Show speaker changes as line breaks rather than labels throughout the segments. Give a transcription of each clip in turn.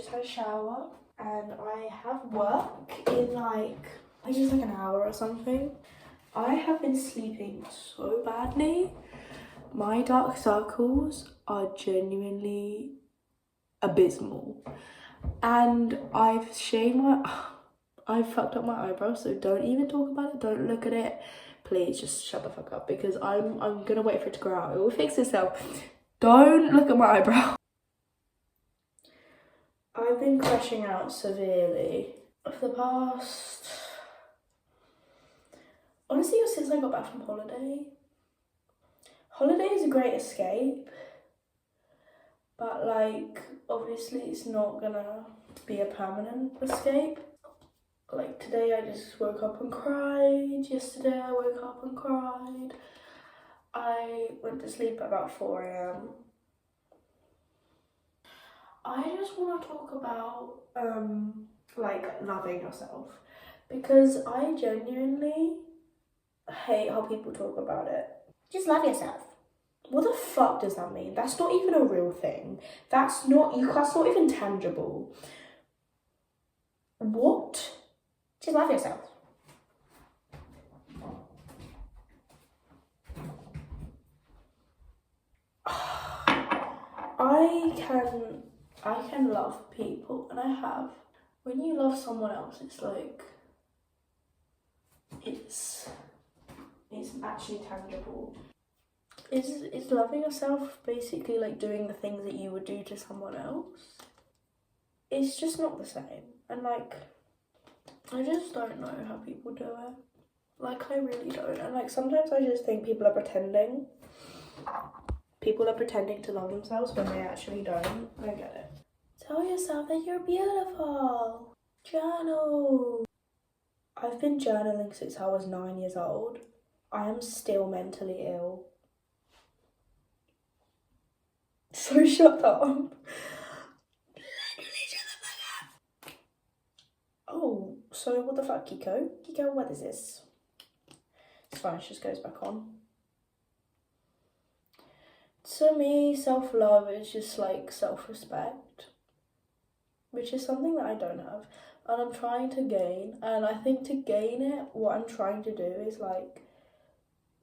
just had a shower and I have work in just like an hour or something. I have been sleeping so badly. My dark circles are genuinely abysmal. And I've fucked up my eyebrows, so don't even talk about it, don't look at it. Please just shut the fuck up, because I'm gonna wait for it to grow out. It will fix itself. Don't look at my eyebrow. I've been crashing out severely for the past, honestly, since I got back from holiday. Holiday is a great escape, but like, obviously it's not gonna be a permanent escape. Like today I just woke up and cried, yesterday I woke up and cried. I went to sleep at about 4 a.m. I just want to talk about like loving yourself, because I genuinely hate how people talk about it. Just love yourself. What the fuck does that mean? That's not even a real thing. That's not even tangible. What? Just love yourself. I can love people, and I have. When you love someone else, it's like, it's actually tangible. Is loving yourself basically like doing the things that you would do to someone else? It's just not the same. And like, I just don't know how people do it. Like, I really don't. And like, sometimes I just think people are pretending. People are pretending to love themselves when they actually don't. I get it. Tell yourself that you're beautiful. Journal. I've been journaling since I was 9 years old. I am still mentally ill. So shut up. Oh, so what the fuck, Kiko? Kiko, what is this? It's fine, it just goes back on. To me, self-love is just like self-respect, which is something that I don't have, and I'm trying to gain. And I think to gain it, what I'm trying to do is like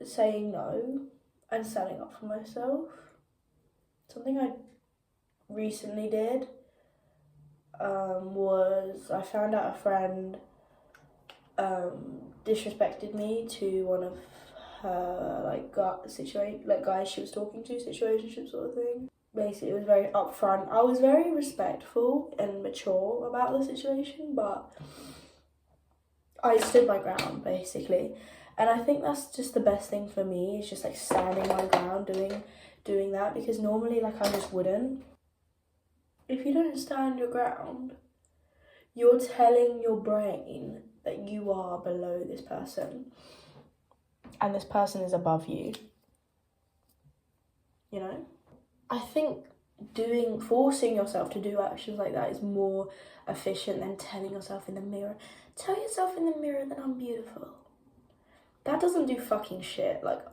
saying no and standing up for myself. Something I recently did was I found out a friend disrespected me to one of her guys she was talking to, situationship sort of thing. Basically, it was very upfront. I was very respectful and mature about the situation, but I stood my ground basically. And I think that's just the best thing for me, is just like standing my ground, doing that, because normally like I just wouldn't. If you don't stand your ground, you're telling your brain that you are below this person and this person is above you. You know? I think forcing yourself to do actions like that is more efficient than telling yourself in the mirror. Tell yourself in the mirror that I'm beautiful. That doesn't do fucking shit. Like,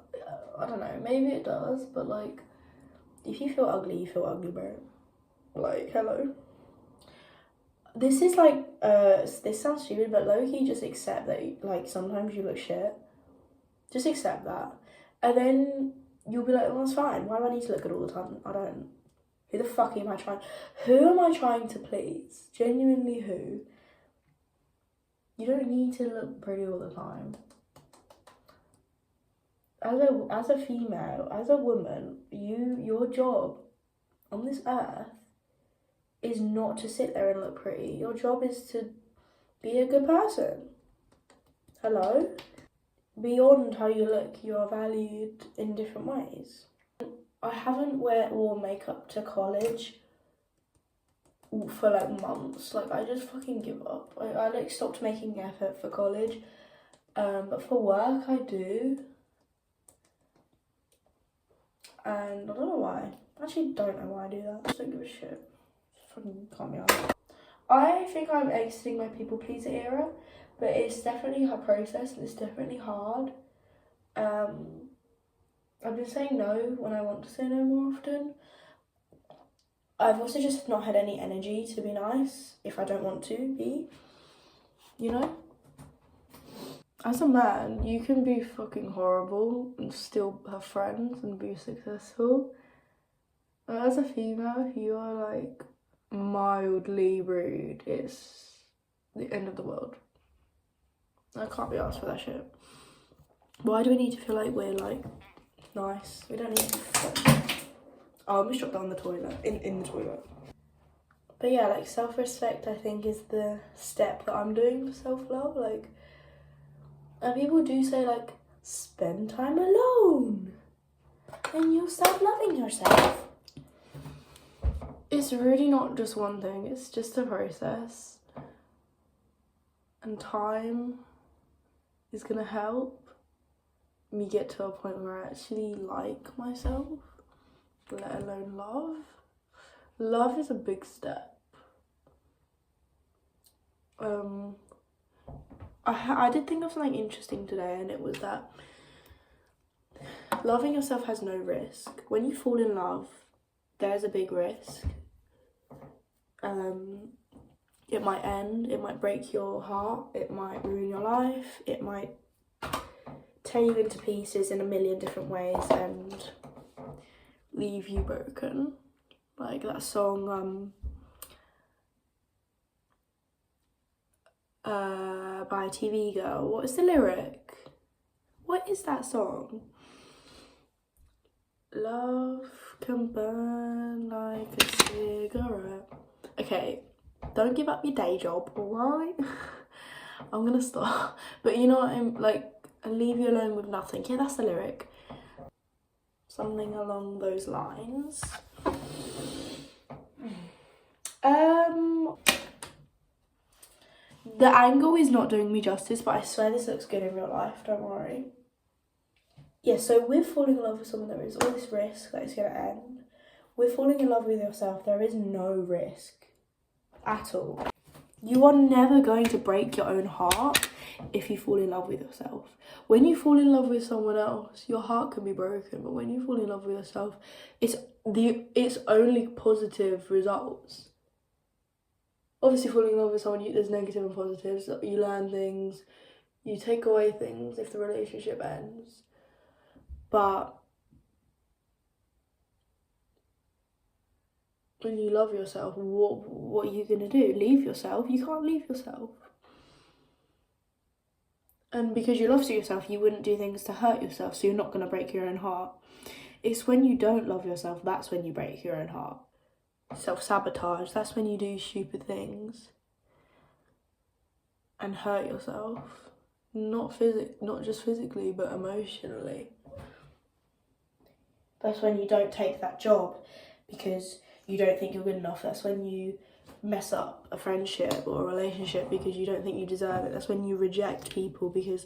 I don't know, maybe it does, but like, if you feel ugly, you feel ugly, bro. Like, hello. This is like, this sounds stupid, but low-key just accept that, like, sometimes you look shit. Just accept that. And then you'll be like, well, that's fine. Why do I need to look good all the time? I don't. Who the fuck am I trying? Who am I trying to please? Genuinely who? You don't need to look pretty all the time. As a female, as a woman, your job on this earth is not to sit there and look pretty. Your job is to be a good person. Hello? Beyond how you look, you are valued in different ways. I haven't worn makeup to college for like months. Like, I just fucking give up. I like stopped making effort for college. But for work I do. And I don't know why. I actually don't know why I do that. I just don't give a shit. Just fucking calm me out. I think I'm exiting my people pleaser era, but it's definitely a process and it's definitely hard. I've been saying no when I want to say no more often. I've also just not had any energy to be nice if I don't want to be, you know? As a man, you can be fucking horrible and still have friends and be successful. But as a female, if you are like mildly rude, it's the end of the world. I can't be asked for that shit. Why do we need to feel like we're like nice? We don't need to. Oh, I almost dropped down the toilet, in the toilet. But yeah, like self-respect I think is the step that I'm doing for self-love. Like, and people do say like, spend time alone and you'll start loving yourself. It's really not just one thing, it's just a process. And time is gonna help me get to a point where I actually like myself, let alone love. Love is a big step. I did think of something interesting today, and it was that loving yourself has no risk. When you fall in love, there's a big risk. It might end, it might break your heart, it might ruin your life, it might tear you into pieces in a million different ways and leave you broken. Like that song by TV Girl. What is the lyric? What is that song? Love can burn like a cigarette. Okay, don't give up your day job, alright? I'm gonna stop. But you know what I'm like, I'll leave you alone with nothing. Yeah, that's the lyric. Something along those lines. The angle is not doing me justice, but I swear this looks good in real life, don't worry. Yeah, so with falling in love with someone, there is all this risk that it's going to end. With falling in love with yourself, there is no risk at all. You are never going to break your own heart if you fall in love with yourself. When you fall in love with someone else, your heart can be broken, but when you fall in love with yourself, it's only positive results. Obviously, falling in love with someone, there's negative and positives. You learn things, you take away things if the relationship ends. But when you love yourself, what are you going to do? Leave yourself? You can't leave yourself. And because you love yourself, you wouldn't do things to hurt yourself, so you're not going to break your own heart. It's when you don't love yourself, that's when you break your own heart. Self-sabotage, that's when you do stupid things and hurt yourself. Not just physically, but emotionally. That's when you don't take that job because you don't think you're good enough. That's when you mess up a friendship or a relationship because you don't think you deserve it. That's when you reject people because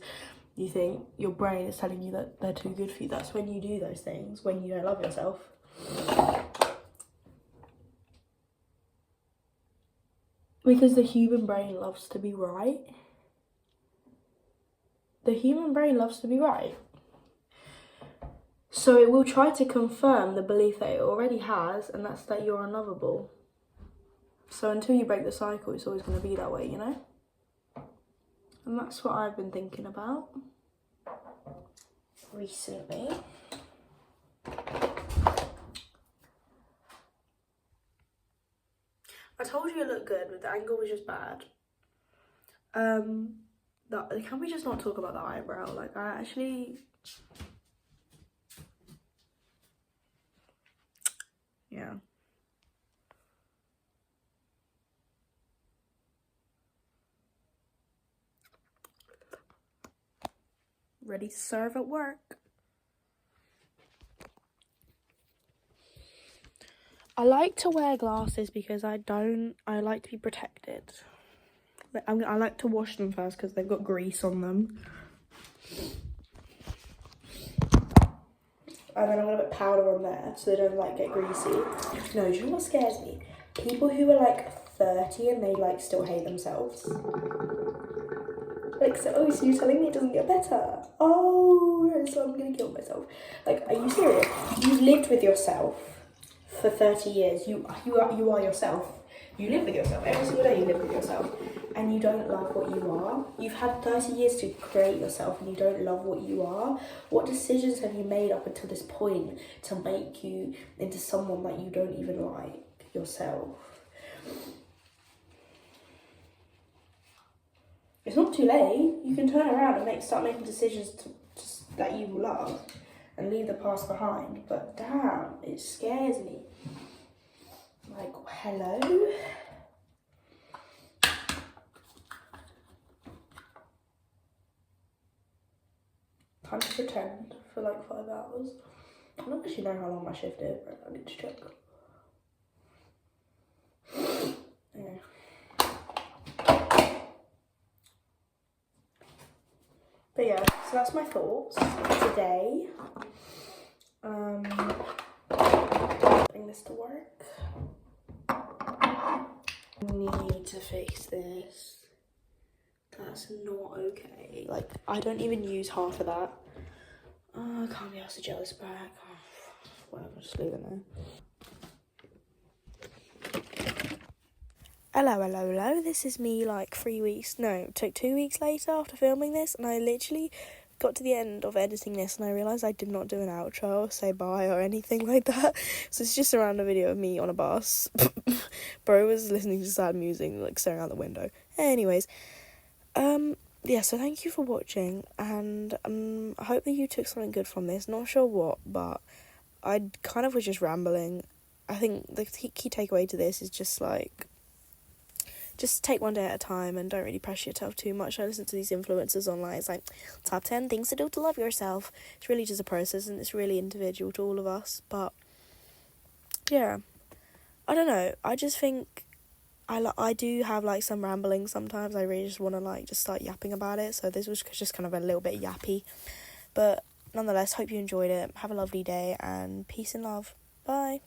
you think your brain is telling you that they're too good for you. That's when you do those things, when you don't love yourself. Because the human brain loves to be right. The human brain loves to be right. So it will try to confirm the belief that it already has, and that's that you're unlovable. So until you break the cycle, it's always going to be that way, you know? And that's what I've been thinking about recently. I told you it looked good, but the angle was just bad. Can we just not talk about the eyebrow? Like, I actually... Yeah. Ready to serve at work. I like to wear glasses because I like to be protected. I like to wash them first because they've got grease on them. And then I'm gonna put powder on there so they don't like get greasy. No, do you know what scares me? People who are like 30 and they like still hate themselves. Like, so you're telling me it doesn't get better? Oh, so I'm gonna kill myself. Like, are you serious? You've lived with yourself for 30 years, you are yourself. You live with yourself. Every single day you live with yourself. And you don't love what you are. You've had 30 years to create yourself and you don't love what you are. What decisions have you made up until this point to make you into someone that you don't even like yourself? It's not too late. You can turn around and start making decisions that you love and leave the past behind. But damn, it scares me. Like, hello? Time to pretend for like 5 hours. I don't actually know how long my shift is, but I need to check. Yeah. But yeah, so that's my thoughts today. Bring this to work. Need to fix this. That's not okay. Like, I don't even use half of that. Oh, I can't be asked to gel this back. Oh, whatever, just leave it there. Hello. This is me like 3 weeks. No, it took 2 weeks later after filming this, and I literally got to the end of editing this and I realised I did not do an outro or say bye or anything like that. So it's just a random video of me on a bus. Bro was listening to sad music, like staring out the window. Anyways, yeah, so thank you for watching, and I hope that you took something good from this. Not sure what, but I kind of was just rambling. I think the key takeaway to this is just like, just take one day at a time and don't really pressure yourself too much. I listen to these influencers online. It's like, top 10 things to do to love yourself. It's really just a process and it's really individual to all of us. But yeah, I don't know. I just think I do have like some rambling sometimes. I really just want to like just start yapping about it. So this was just kind of a little bit yappy. But nonetheless, hope you enjoyed it. Have a lovely day and peace and love. Bye.